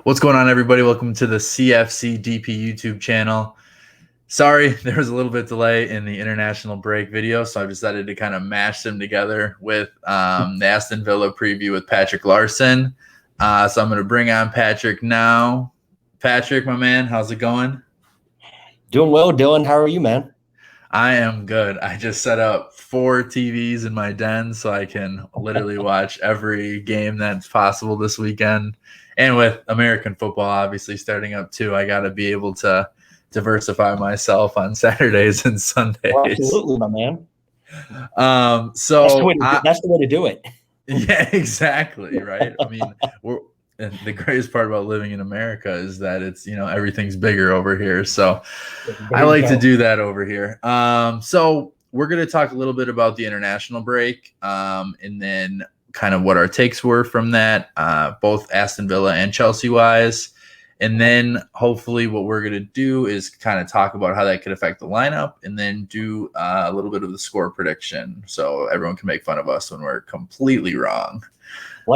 What's going on, everybody? Welcome to the Cfcdp YouTube channel. Sorry, there was a little bit delay in the international break video, so I decided to kind of mash them together with the Aston Villa preview with Patrick Larson. So I'm going to bring on Patrick now. Patrick, my man, how's it going? Doing well, Dylan. How are you, man? I am good. I just set up 4 TVs in my den so I can literally watch every game that's possible this weekend. And with American football obviously starting up too, I got to be able to diversify myself on Saturdays and Sundays. Well, absolutely, my man. So that's the way to do it. Yeah, exactly. Right. I mean, and the greatest part about living in America is that it's, everything's bigger over here. So I like to do that over here. So we're going to talk a little bit about the international break, and then kind of what our takes were from that, both Aston Villa and Chelsea wise. And then hopefully what we're going to do is kind of talk about how that could affect the lineup, and then do a little bit of the score prediction so everyone can make fun of us when we're completely wrong.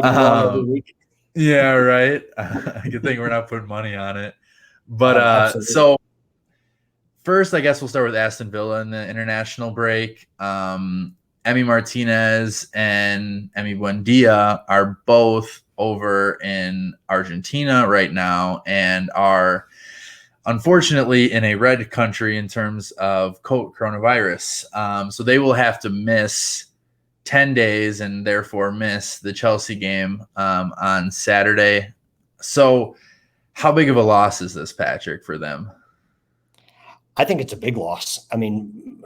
Every week. Yeah, right. Good thing we're not putting money on it. But so first, I guess we'll start with Aston Villa in the international break. Emi Martinez and Emi Buendia are both over in Argentina right now and are unfortunately in a red country in terms of coronavirus. So they will have to miss 10 days and therefore miss the Chelsea game on Saturday. So how big of a loss is this, Patrick, for them? I think it's a big loss. I mean,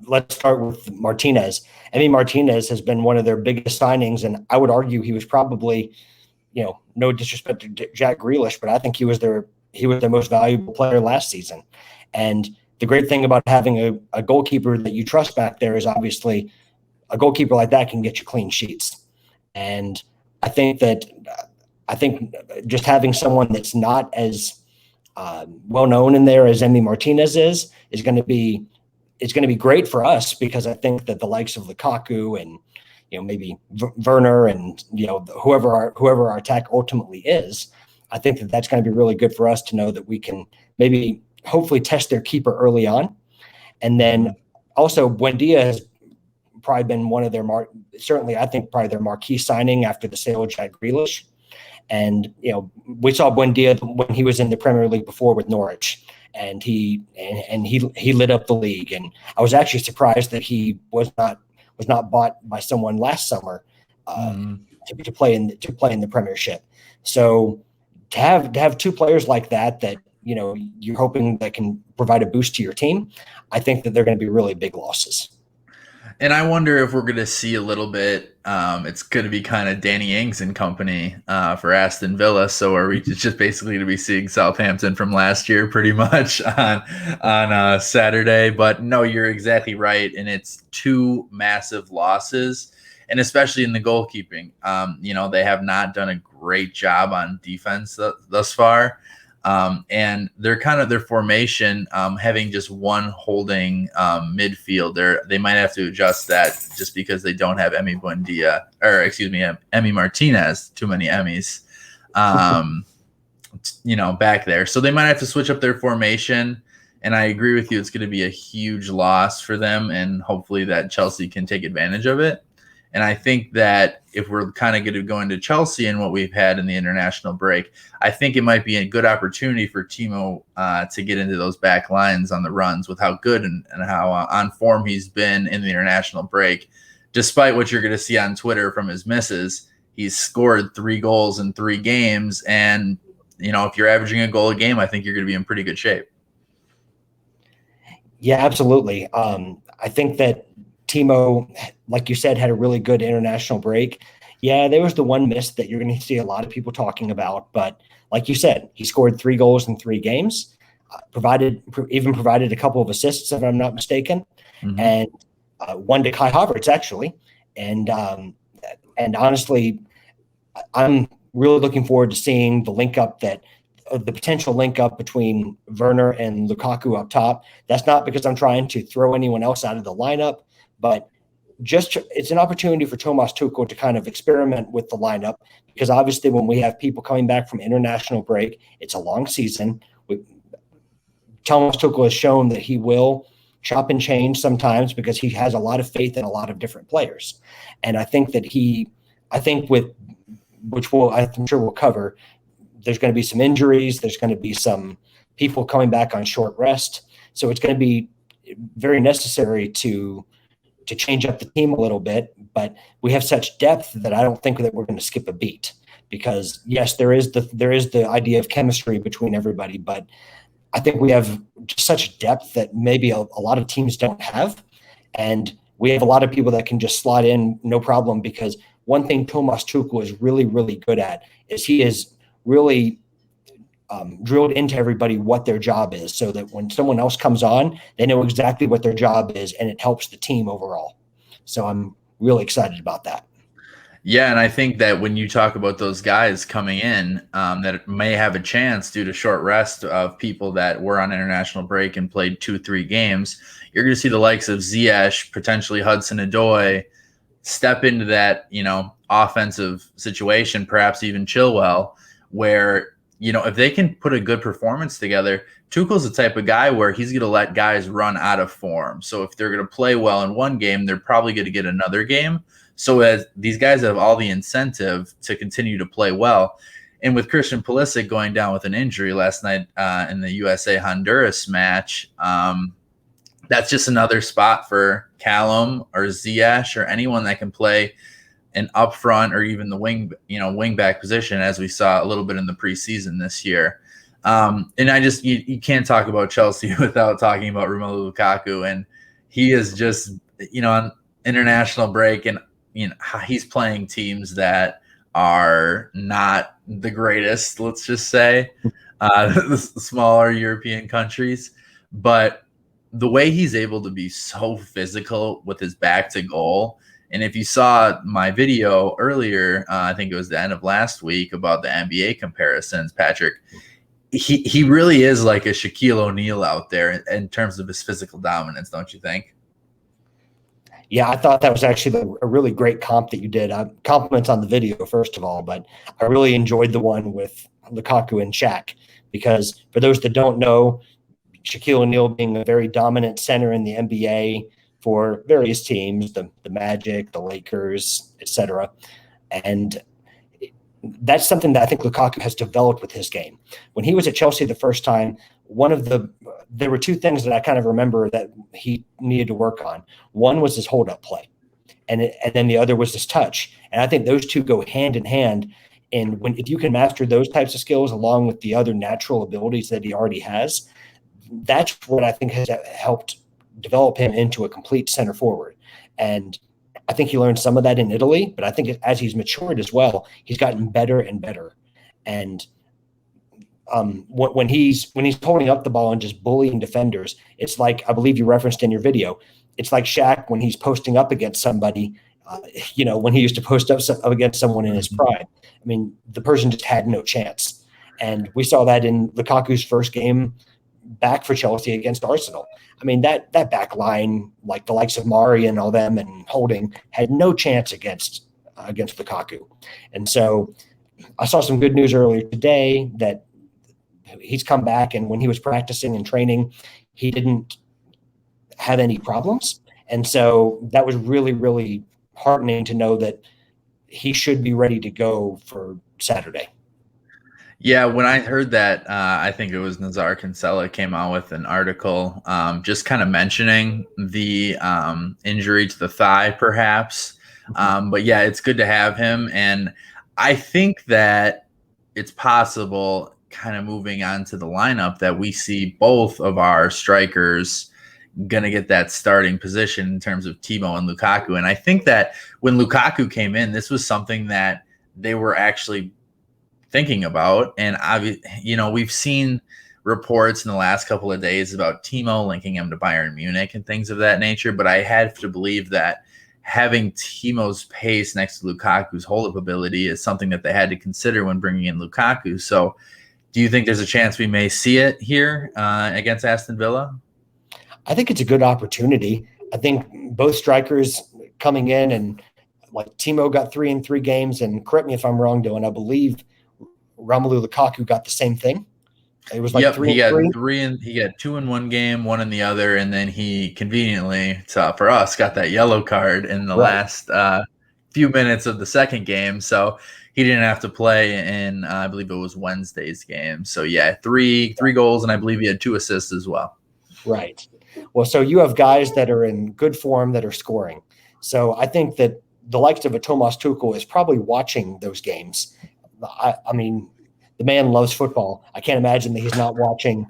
let's start with Martinez. Emi Martinez has been one of their biggest signings, and I would argue he was probably, no disrespect to Jack Grealish, but I think he was their most valuable player last season. And the great thing about having a goalkeeper that you trust back there is obviously a goalkeeper like that can get you clean sheets. And I think just having someone that's not as well known in there as Emi Martinez is going to be great for us, because I think that the likes of Lukaku and maybe Werner and whoever our attack ultimately is, I think that that's going to be really good for us to know that we can maybe hopefully test their keeper early on. And then also Buendia has probably been one of their probably their marquee signing after the sale of Jack Grealish. And we saw Buendia when he was in the Premier League before with Norwich, and he lit up the league. And I was actually surprised that he was not bought by someone last summer to play in the Premiership. So to have 2 players like that you're hoping that can provide a boost to your team, I think that they're going to be really big losses. And I wonder if we're going to see a little bit. It's going to be kind of Danny Ings and company for Aston Villa. So are we just basically to be seeing Southampton from last year pretty much on Saturday? But no, you're exactly right. And it's 2 massive losses, and especially in the goalkeeping. They have not done a great job on defense thus far. And they're kind of their formation, having just one holding midfielder. They might have to adjust that just because they don't have Emi Martinez, too many Emmys, back there. So they might have to switch up their formation. And I agree with you. It's going to be a huge loss for them. And hopefully that Chelsea can take advantage of it. And I think that if we're kind of going to go into Chelsea and what we've had in the international break, I think it might be a good opportunity for Timo to get into those back lines on the runs with how good and how on form he's been in the international break. Despite what you're going to see on Twitter from his misses, he's scored 3 goals in 3 games. And, if you're averaging a goal a game, I think you're going to be in pretty good shape. Yeah, absolutely. I think that Timo, like you said, had a really good international break. Yeah, there was the one miss that you're going to see a lot of people talking about. But like you said, he scored 3 goals in 3 games, provided a couple of assists, if I'm not mistaken, and one to Kai Havertz, actually. And honestly, I'm really looking forward to seeing the potential link up between Werner and Lukaku up top. That's not because I'm trying to throw anyone else out of the lineup, but it's an opportunity for Thomas Tuchel to kind of experiment with the lineup, because obviously when we have people coming back from international break, it's a long season. Thomas Tuchel has shown that he will chop and change sometimes because he has a lot of faith in a lot of different players. And I think that I'm sure we'll cover, there's going to be some injuries. There's going to be some people coming back on short rest. So it's going to be very necessary to change up the team a little bit, but we have such depth that I don't think that we're going to skip a beat, because yes, there is the idea of chemistry between everybody, but I think we have just such depth that maybe a lot of teams don't have. And we have a lot of people that can just slot in no problem, because one thing Thomas Tuchel is really, really good at is he is really drilled into everybody what their job is, so that when someone else comes on, they know exactly what their job is, and it helps the team overall. So I'm really excited about that. Yeah, and I think that when you talk about those guys coming in that may have a chance due to short rest of people that were on international break and played 2-3 games, you're going to see the likes of Ziyech, potentially Hudson-Odoi, step into that, offensive situation, perhaps even Chilwell, where, if they can put a good performance together, Tuchel's the type of guy where he's going to let guys run out of form. So if they're going to play well in one game, they're probably going to get another game. So as these guys have all the incentive to continue to play well. And with Christian Pulisic going down with an injury last night in the USA-Honduras match, that's just another spot for Callum or Ziyech or anyone that can play an up front or even the wing back position, as we saw a little bit in the preseason this year. And you can't talk about Chelsea without talking about Romelu Lukaku. And he is just, on international break, and he's playing teams that are not the greatest, let's just say, the smaller European countries. But the way he's able to be so physical with his back to goal, and if you saw my video earlier, I think it was the end of last week, about the NBA comparisons, Patrick, he really is like a Shaquille O'Neal out there in terms of his physical dominance, don't you think? Yeah, I thought that was actually a really great comp that you did. Compliments on the video, first of all, but I really enjoyed the one with Lukaku and Shaq, because for those that don't know, Shaquille O'Neal being a very dominant center in the NBA for various teams, the Magic, the Lakers, etc. And that's something that I think Lukaku has developed with his game. When he was at Chelsea the first time, there were two things that I kind of remember that he needed to work on. One was his hold-up play, and then the other was his touch. And I think those two go hand in hand. And if you can master those types of skills along with the other natural abilities that he already has, that's what I think has helped develop him into a complete center forward. And I think he learned some of that in Italy, but I think as he's matured as well, he's gotten better and better. And when he's holding up the ball and just bullying defenders, it's like, I believe you referenced in your video, it's like Shaq when he's posting up against somebody, when he used to post up against someone in his prime. I mean, the person just had no chance. And we saw that in Lukaku's first game back for Chelsea against Arsenal. I mean, that back line, like the likes of Mari and all them and Holding, had no chance against Lukaku. And so I saw some good news earlier today that he's come back, and when he was practicing and training, he didn't have any problems. And so that was really, really heartening to know that he should be ready to go for Saturday. Yeah, when I heard that, I think it was Nazar Kinsella came out with an article just kind of mentioning the injury to the thigh, perhaps. But yeah, it's good to have him. And I think that it's possible, kind of moving on to the lineup, that we see both of our strikers going to get that starting position in terms of Timo and Lukaku. And I think that when Lukaku came in, this was something that they were actually thinking about. And we've seen reports in the last couple of days about Timo linking him to Bayern Munich and things of that nature. But I have to believe that having Timo's pace next to Lukaku's hold-up ability is something that they had to consider when bringing in Lukaku. So do you think there's a chance we may see it here against Aston Villa? I think it's a good opportunity. I think both strikers coming in, and like Timo got 3 in 3 games, and correct me if I'm wrong, Dylan, I believe Romelu Lukaku got the same thing. It was like 3 and 3. He got 2 in one game, 1 in the other, and then he conveniently, for us, got that yellow card in the last few minutes of the second game. So he didn't have to play in, I believe it was Wednesday's game. So yeah, three goals, and I believe he had 2 assists as well. Right. Well, so you have guys that are in good form that are scoring. So I think that the likes of a Thomas Tuchel is probably watching those games. I mean, the man loves football. I can't imagine that he's not watching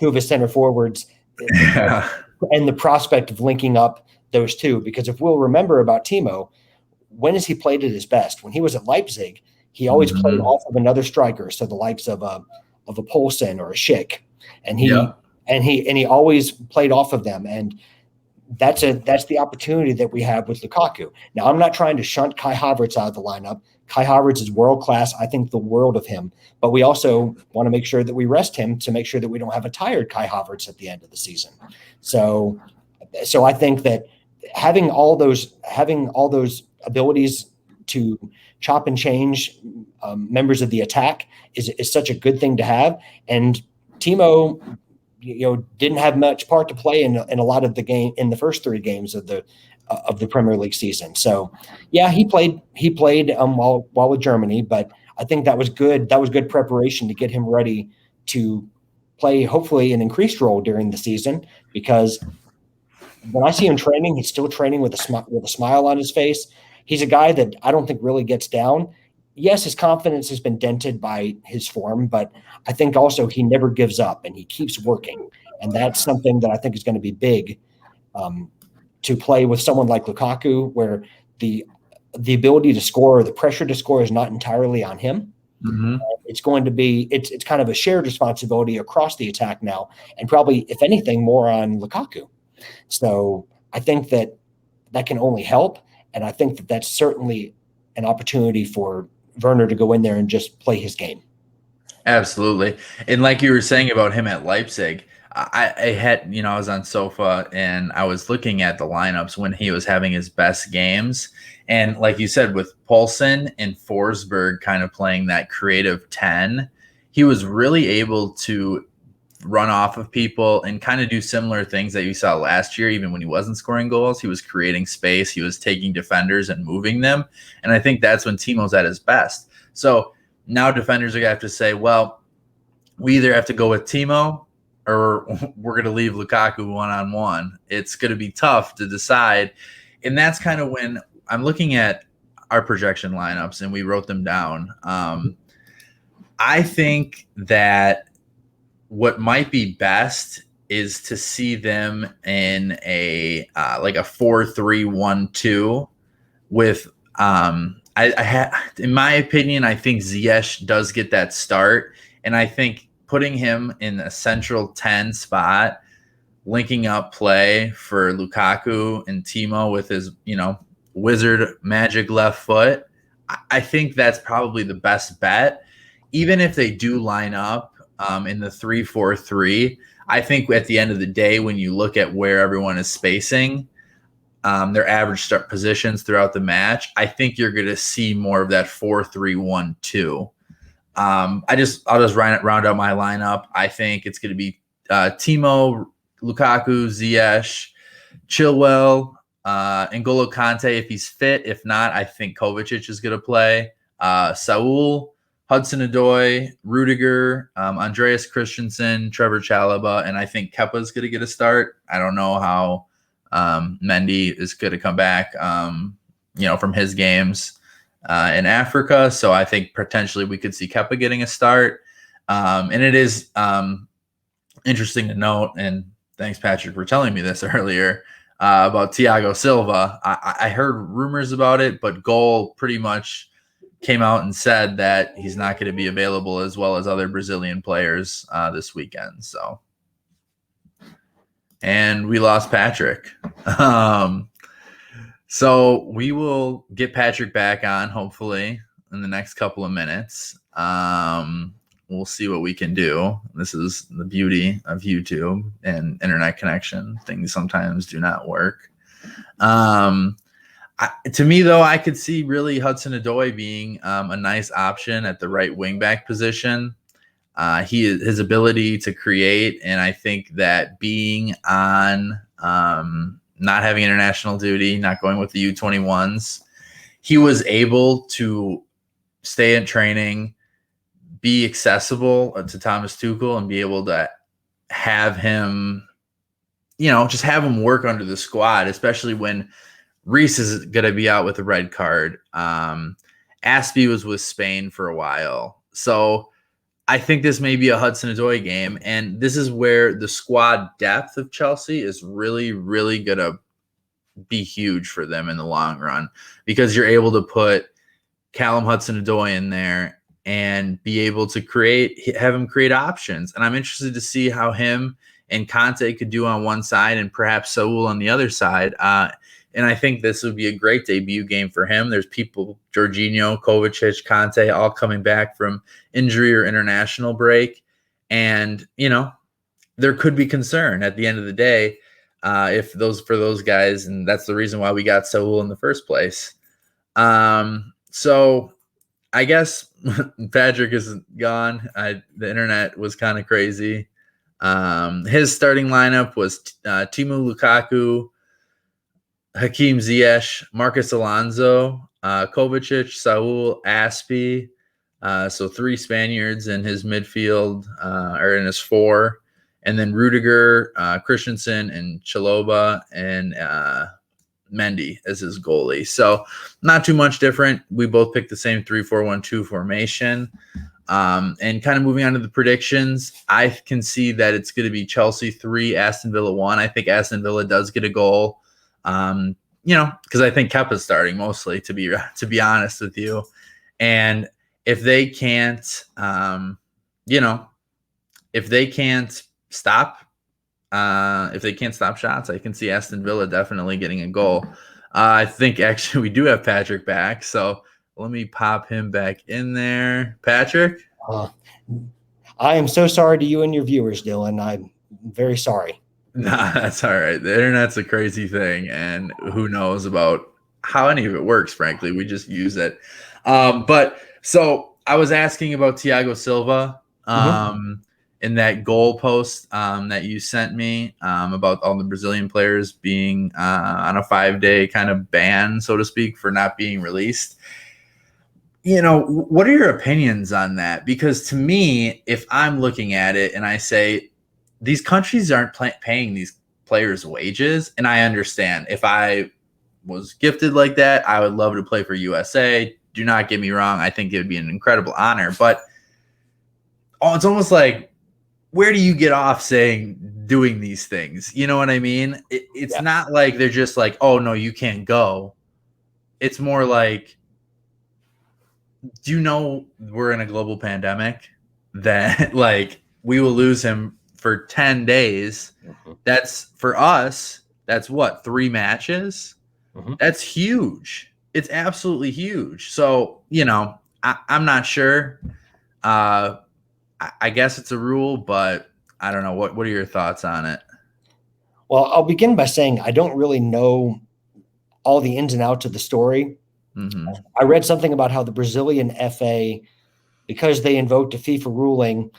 2 of his center forwards and the prospect of linking up those 2. Because if we'll remember about Timo, when has he played at his best? When he was at Leipzig, he always played off of another striker, so the likes of a Poulsen or a Schick, and he always played off of them. And that's the opportunity that we have with Lukaku. Now, I'm not trying to shunt Kai Havertz out of the lineup. Kai Havertz is world class. I think the world of him, but we also want to make sure that we rest him to make sure that we don't have a tired Kai Havertz at the end of the season. So I think that having all those abilities to chop and change members of the attack is such a good thing to have. And Timo, didn't have much part to play in a lot of the game in the first 3 games of the Premier League season. So yeah, he played while with Germany, but I think that was good. That was good preparation to get him ready to play hopefully an increased role during the season, because when I see him training, he's still training with a smile on his face. He's a guy that I don't think really gets down. Yes, his confidence has been dented by his form, but I think also he never gives up and he keeps working. And that's something that I think is going to be big to play with someone like Lukaku, where the ability to score or the pressure to score is not entirely on him. Mm-hmm. It's going to be it's kind of a shared responsibility across the attack now, and probably, if anything, more on Lukaku. So I think that can only help, and I think that that's certainly an opportunity for Werner to go in there and just play his game. Absolutely. And like you were saying about him at Leipzig, I had, I was on Sofa and I was looking at the lineups when he was having his best games. And like you said, with Poulsen and Forsberg kind of playing that creative 10, he was really able to run off of people and kind of do similar things that you saw last year. Even when he wasn't scoring goals, he was creating space. He was taking defenders and moving them. And I think that's when Timo's at his best. So now defenders are going to have to say, well, we either have to go with Timo or we're going to leave Lukaku one-on-one. It's going to be tough to decide. And that's kind of when I'm looking at our projection lineups and we wrote them down. I think that what might be best is to see them in a like a 4-3-1-2 with in my opinion, I think Ziyech does get that start, and I think putting him in a central 10 spot, linking up play for Lukaku and Timo with his wizard magic left foot, I think that's probably the best bet. Even if they do line up in the 3-4-3, I think at the end of the day, when you look at where everyone is spacing their average start positions throughout the match, I think you're going to see more of that 4-3-1-2. I'll just round out my lineup. I think it's going to be Timo, Lukaku, Ziyech, Chilwell, N'Golo Kante if he's fit. If not, I think Kovacic is going to play. Saul, Hudson-Odoi, Rudiger, Andreas Christensen, Trevor Chalobah, and I think Kepa is going to get a start. I don't know how Mendy is going to come back, from his games in Africa. So I think potentially we could see Kepa getting a start. And it is interesting to note, and thanks, Patrick, for telling me this earlier, about Thiago Silva. I heard rumors about it, but Goal pretty much came out and said that he's not going to be available, as well as other Brazilian players this weekend. And we lost Patrick. So we will get Patrick back on, hopefully, in the next couple of minutes. We'll see what we can do. This is the beauty of YouTube and internet connection. Things sometimes do not work. To me, though, I could see really Hudson-Odoi being a nice option at the right wingback position. His ability to create, and I think that being on not having international duty, not going with the U21s, he was able to stay in training, be accessible to Thomas Tuchel, and be able to have him, just have him work under the squad, especially when Reese is going to be out with a red card. Aspie was with Spain for a while. So I think this may be a Hudson-Odoi game, and this is where the squad depth of Chelsea is really, really going to be huge for them in the long run, because you're able to put Callum Hudson-Odoi in there and be able to have him create options. And I'm interested to see how him and Conte could do on one side and perhaps Saul on the other side. And I think this would be a great debut game for him. There's people, Jorginho, Kovacic, Conte, all coming back from injury or international break. And, there could be concern at the end of the day for those guys. And that's the reason why we got Saul in the first place. So I guess Patrick is gone. The internet was kind of crazy. His starting lineup was Timo Lukaku, Hakeem Ziyech, Marcus Alonso, Kovacic, Saul, Aspie. So 3 Spaniards in his midfield, or in his 4. And then Rudiger, Christensen, and Chalobah, and Mendy as his goalie. So not too much different. We both picked the same 3-4-1-2 formation. And kind of moving on to the predictions, I can see that it's going to be Chelsea 3, Aston Villa 1. I think Aston Villa does get a goal. Because I think Kepa's starting mostly, to be honest with you. And if they can't, stop shots, I can see Aston Villa definitely getting a goal. I think actually we do have Patrick back, so let me pop him back in there. Patrick? I am so sorry to you and your viewers, Dylan. I'm very sorry. Nah, that's all right. The internet's a crazy thing, and who knows about how any of it works, frankly. We just use it. But so I was asking about Thiago Silva in that goal post that you sent me about all the Brazilian players being on a 5-day kind of ban, so to speak, for not being released. What are your opinions on that? Because to me, if I'm looking at it and I say, these countries aren't paying these players wages, and I understand. If I was gifted like that, I would love to play for USA. Do not get me wrong. I think it would be an incredible honor. But it's almost like, where do you get off doing these things? You know what I mean? It's not like they're just like, oh, no, you can't go. It's more like, do you know we're in a global pandemic that, like, we will lose him for 10 days. That's, for us, that's what, 3 matches? That's huge. It's absolutely huge. So, I'm not sure. I guess it's a rule, but I don't know. What are your thoughts on it? Well, I'll begin by saying I don't really know all the ins and outs of the story. I read something about how the Brazilian FA, because they invoked a FIFA ruling,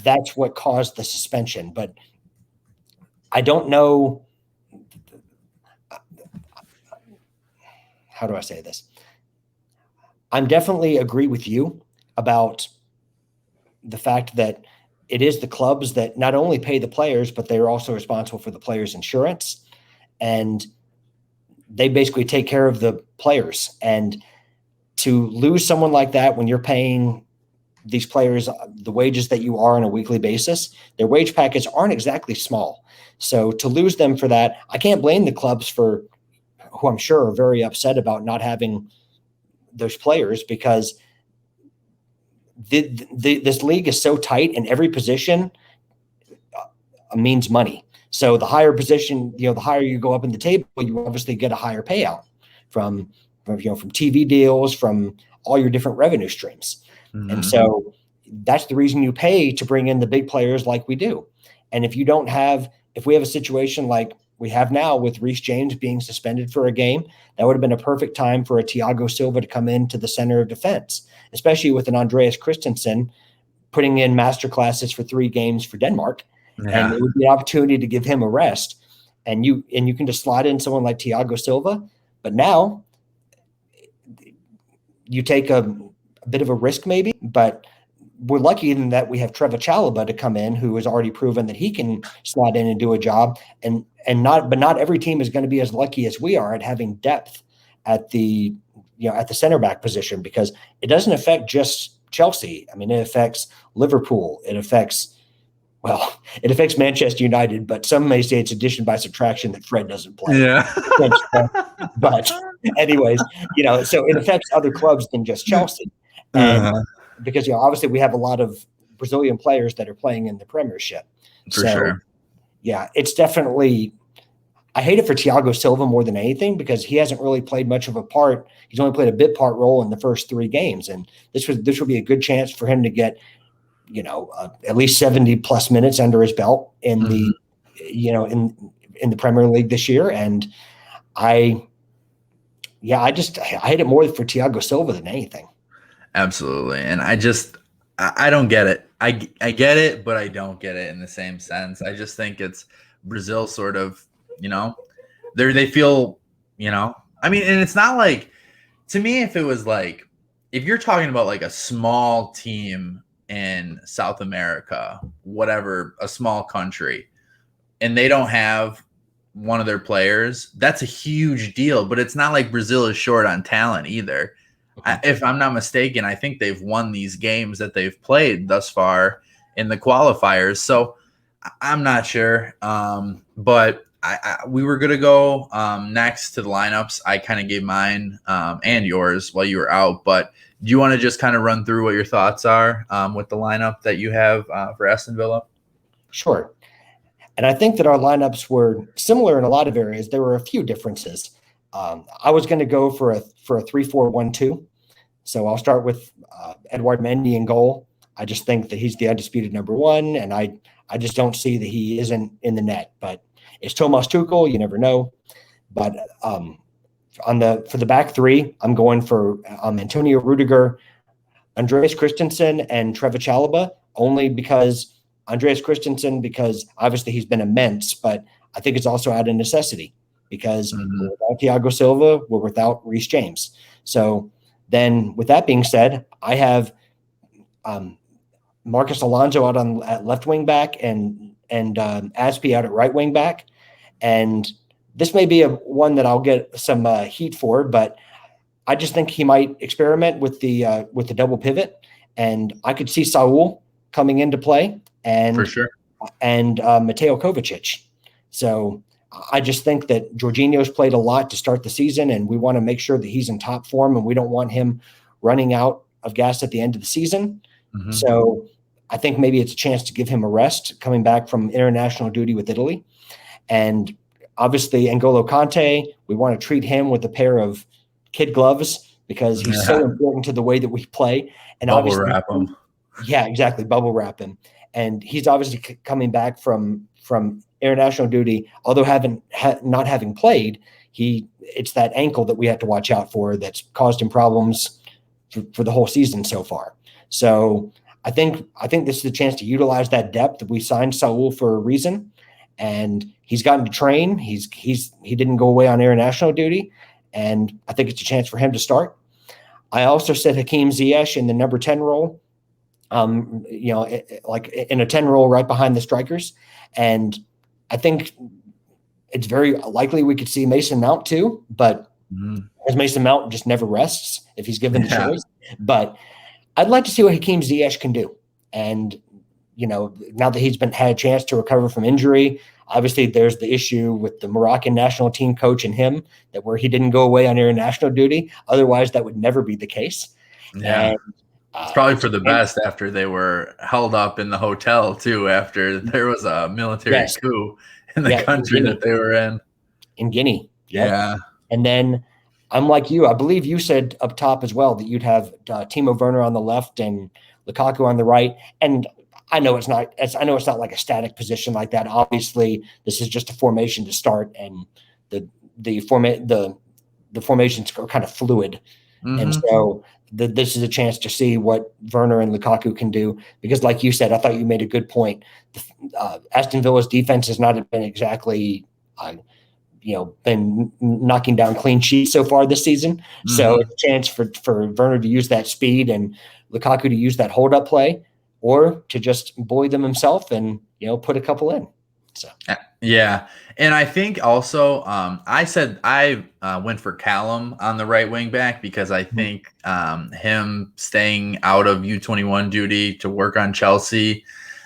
that's what caused the suspension. But I don't know. How do I say this? I'm definitely agree with you about the fact that it is the clubs that not only pay the players, but they're also responsible for the players' insurance. And they basically take care of the players. And to lose someone like that when you're paying these players the wages that you are on a weekly basis, their wage packets aren't exactly small. So to lose them for that, I can't blame the clubs who I'm sure are very upset about not having those players, because this league is so tight and every position means money. So the higher position, the higher you go up in the table, you obviously get a higher payout from TV deals, from all your different revenue streams. And so that's the reason you pay to bring in the big players like we do. And if we have a situation like we have now with Reece James being suspended for a game, that would have been a perfect time for a Thiago Silva to come into the center of defense, especially with an Andreas Christensen putting in masterclasses for 3 games for Denmark. Yeah. And it would be an opportunity to give him a rest. And you can just slot in someone like Thiago Silva. But now you take a bit of a risk maybe, but we're lucky in that we have Trevor Chalobah to come in, who has already proven that he can slot in and do a job. But not every team is going to be as lucky as we are at having depth at the center back position, because it doesn't affect just Chelsea. I mean, it affects Liverpool. It affects Manchester United, but some may say it's addition by subtraction that Fred doesn't play. Yeah. But anyways, so it affects other clubs than just Chelsea. And because, obviously we have a lot of Brazilian players that are playing in the Premiership. For sure. Yeah, it's definitely – I hate it for Thiago Silva more than anything, because he hasn't really played much of a part. He's only played a bit part role in the first 3 games. And this would be a good chance for him to get, at least 70-plus minutes under his belt in the in the Premier League this year. And I hate it more for Thiago Silva than anything. Absolutely. And I don't get it. I get it, but I don't get it in the same sense. I just think it's Brazil sort of, they feel, I mean, and it's not like, to me, if it was like, if you're talking about like a small team in South America, whatever, a small country, and they don't have one of their players, that's a huge deal. But it's not like Brazil is short on talent either. If I'm not mistaken, I think they've won these games that they've played thus far in the qualifiers. So I'm not sure. But we were going to go next to the lineups. I kind of gave mine and yours while you were out. But do you want to just kind of run through what your thoughts are with the lineup that you have for Aston Villa? Sure. And I think that our lineups were similar in a lot of areas. There were a few differences. I was going to go for a 3-4-1-2. So I'll start with Edouard Mendy in goal. I just think that he's the undisputed number 1, and I just don't see that he isn't in the net. But it's Thomas Tuchel. You never know. But for the back 3, I'm going for Antonio Rudiger, Andreas Christensen, and Trevor Chalobah, only because Andreas Christensen, because obviously he's been immense, but I think it's also out of necessity, because we're without Thiago Silva, we're without Reece James. So then, with that being said, I have Marcus Alonso out at left wing back and Aspie out at right wing back. And this may be one that I'll get some heat for, but I just think he might experiment with the double pivot, and I could see Saul coming into play, and for sure, and Mateo Kovacic. So I just think that Jorginho's played a lot to start the season, and we want to make sure that he's in top form, and we don't want him running out of gas at the end of the season. So I think maybe it's a chance to give him a rest coming back from international duty with Italy. And obviously N'Golo Kante, we want to treat him with a pair of kid gloves, because he's so important to the way that we play. And bubble wrap him. Yeah, exactly. Bubble wrap him. And he's obviously coming back from international duty, although not having played, it's that ankle that we have to watch out for that's caused him problems for the whole season so far. So I think this is a chance to utilize that depth. We signed Saul for a reason, and he's gotten to train. He didn't go away on international duty, and I think it's a chance for him to start. I also said Hakim Ziyech in the number 10 role, like in a 10 role right behind the strikers. And I think it's very likely we could see Mason Mount too, but as Mason Mount just never rests if he's given the choice. But I'd like to see what Hakim Ziyech can do. And, now that he's had a chance to recover from injury, obviously there's the issue with the Moroccan national team coach and him, that where he didn't go away on international duty. Otherwise, that would never be the case. Yeah. And, it's probably for the best after they were held up in the hotel too, after there was a military coup in the country that they were in. In Guinea. Yep. Yeah. And then I'm like you. I believe you said up top as well that you'd have Timo Werner on the left and Lukaku on the right. And I know it's not like a static position like that. Obviously, this is just a formation to start, and the formations are kind of fluid. And so this is a chance to see what Werner and Lukaku can do. Because like you said, I thought you made a good point. Aston Villa's defense has not been exactly, been knocking down clean sheets so far this season. So it's a chance for Werner to use that speed and Lukaku to use that hold up play, or to just bully them himself and, put a couple in. So yeah. And I think also I went for Callum on the right wing back because I think him staying out of U21 duty to work on Chelsea,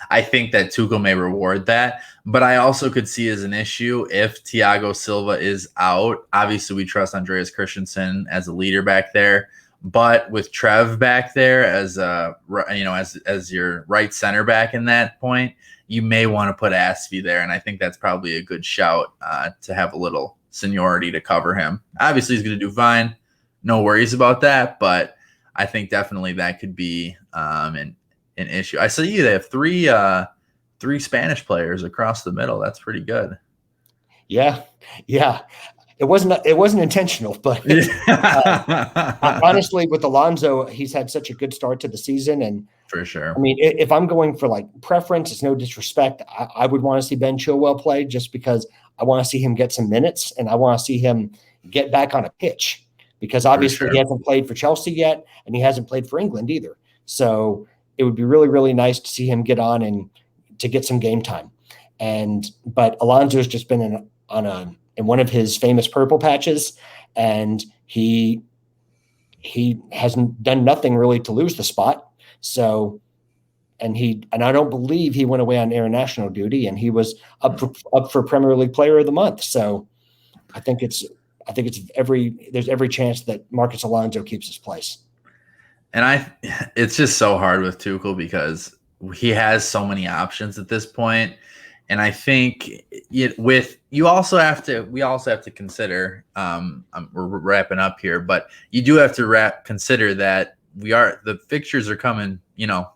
I think that Tuchel may reward that. But I also could see as an issue if Thiago Silva is out. Obviously, we trust Andreas Christensen as a leader back there. But with Trev back there as as your right center back in that point, you may want to put Aspie there, and I think that's probably a good shout to have a little seniority to cover him. Obviously, he's going to do fine. No worries about that, but I think definitely that could be an issue. I see they have three Spanish players across the middle. That's pretty good. Yeah. It wasn't intentional, but honestly, with Alonso, he's had such a good start to the season, and for sure. I mean, if I'm going for like preference, it's no disrespect. I would want to see Ben Chilwell play just because I want to see him get some minutes, and I want to see him get back on a pitch, because obviously he hasn't played for Chelsea yet, and he hasn't played for England either. So it would be really, really nice to see him get on and to get some game time. But Alonso's just been in one of his famous purple patches, and he hasn't done nothing really to lose the spot. So, and I don't believe he went away on international duty, and he was up for Premier League Player of the Month. So I think there's every chance that Marcus Alonso keeps his place. And it's just so hard with Tuchel because he has so many options at this point. And I think we also have to consider, we're wrapping up here, but you do have to consider that the fixtures are coming,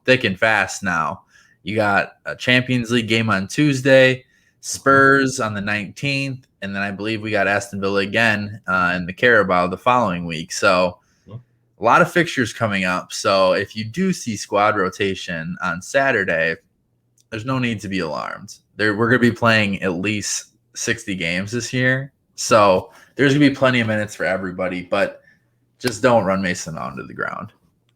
thick and fast now. You got a Champions League game on Tuesday, Spurs on the 19th, and then I believe we got Aston Villa again in the Carabao the following week. So a lot of fixtures coming up. So if you do see squad rotation on Saturday, there's no need to be alarmed. We're going to be playing at least 60 games this year. So there's going to be plenty of minutes for everybody, but just don't run Mason Mount to the ground.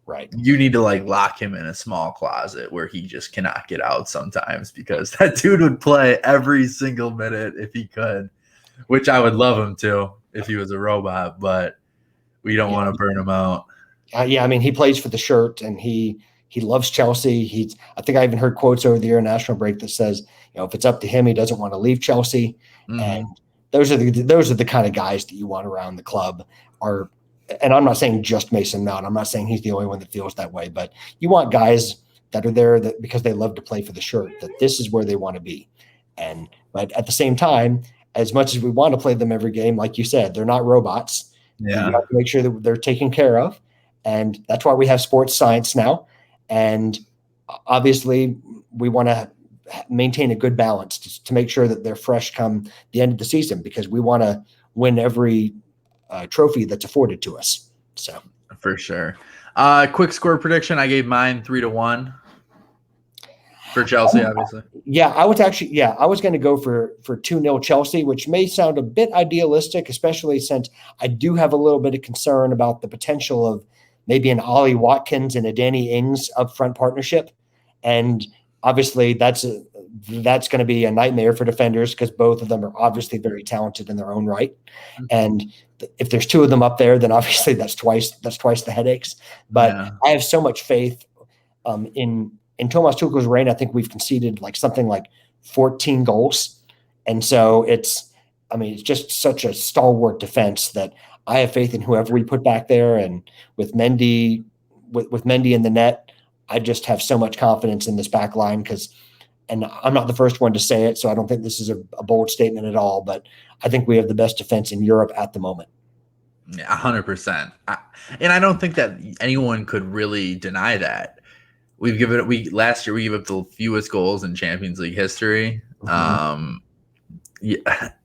Right. You need to lock him in a small closet where he just cannot get out sometimes, because that dude would play every single minute if he could, which I would love him to if he was a robot, but we don't want to burn him out. I mean, he plays for the shirt, and he loves Chelsea. I think I even heard quotes over the international break that says, if it's up to him, he doesn't want to leave Chelsea. And those are the kind of guys that you want around the club. And I'm not saying just Mason Mount. I'm not saying he's the only one that feels that way, but you want guys that are there because they love to play for the shirt, that this is where they want to be. But at the same time, as much as we want to play them every game, like you said, they're not robots. Yeah. You have to make sure that they're taken care of. And that's why we have sports science now. And obviously we want to maintain a good balance to make sure that they're fresh come the end of the season, because we want to win every trophy that's afforded to us. So for sure. Quick score prediction. I gave mine 3-1 for Chelsea, obviously. I was going to go for 2-0 Chelsea, which may sound a bit idealistic, especially since I do have a little bit of concern about the potential of maybe an Ollie Watkins and a Danny Ings upfront partnership. And obviously that's going to be a nightmare for defenders, because both of them are obviously very talented in their own right. And if there's two of them up there, then obviously that's twice the headaches. But I have so much faith in Thomas Tuchel's reign. I think we've conceded something like 14 goals. And so it's just such a stalwart defense that I have faith in whoever we put back there. And with Mendy, with Mendy in the net, I just have so much confidence in this back line, and I'm not the first one to say it, so I don't think this is a bold statement at all, but I think we have the best defense in Europe at the moment. Yeah, 100%. And I don't think that anyone could really deny that. last year we gave up the fewest goals in Champions League history. Yeah,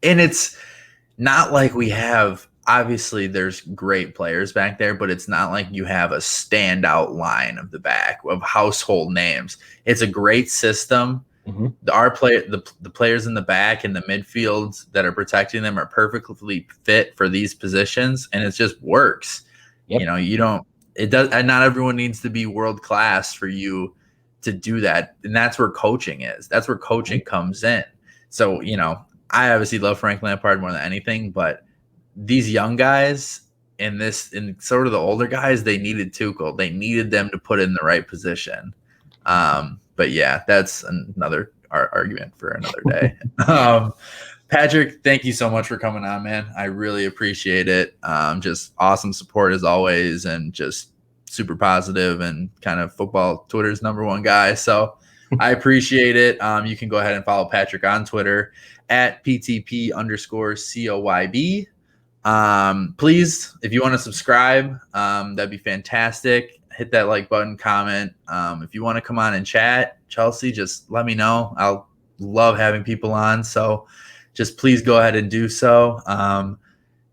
and it's not like we have, obviously there's great players back there, but it's not like you have a standout line of the back of household names. It's a great system. The players in the back and the midfield that are protecting them are perfectly fit for these positions, and it just works. Yep. You know, you don't, it does, and not everyone needs to be world class for you to do that. And that's where coaching is. That's where coaching comes in. So, you know, I obviously love Frank Lampard more than anything, but these young guys and sort of the older guys, they needed Tuchel. They needed them to put in the right position. But yeah, that's another argument for another day. Patrick, thank you so much for coming on, man. I really appreciate it. Just awesome support as always, and just super positive and kind of football Twitter's #1 guy. So I appreciate it. You can go ahead and follow Patrick on Twitter at PTP_COYB. Please, if you want to subscribe, that'd be fantastic. Hit that like button, comment. If you want to come on and chat, Chelsea, just let me know. I'll love having people on. So just please go ahead and do so.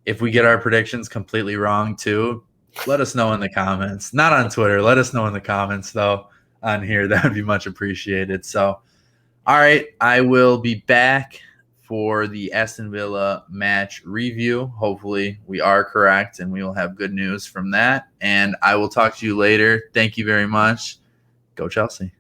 If we get our predictions completely wrong too, let us know in the comments. Not on Twitter. Let us know in the comments though on here. That would be much appreciated. So, all right, I will be back for the Aston Villa match review. Hopefully we are correct and we will have good news from that. And I will talk to you later. Thank you very much. Go Chelsea.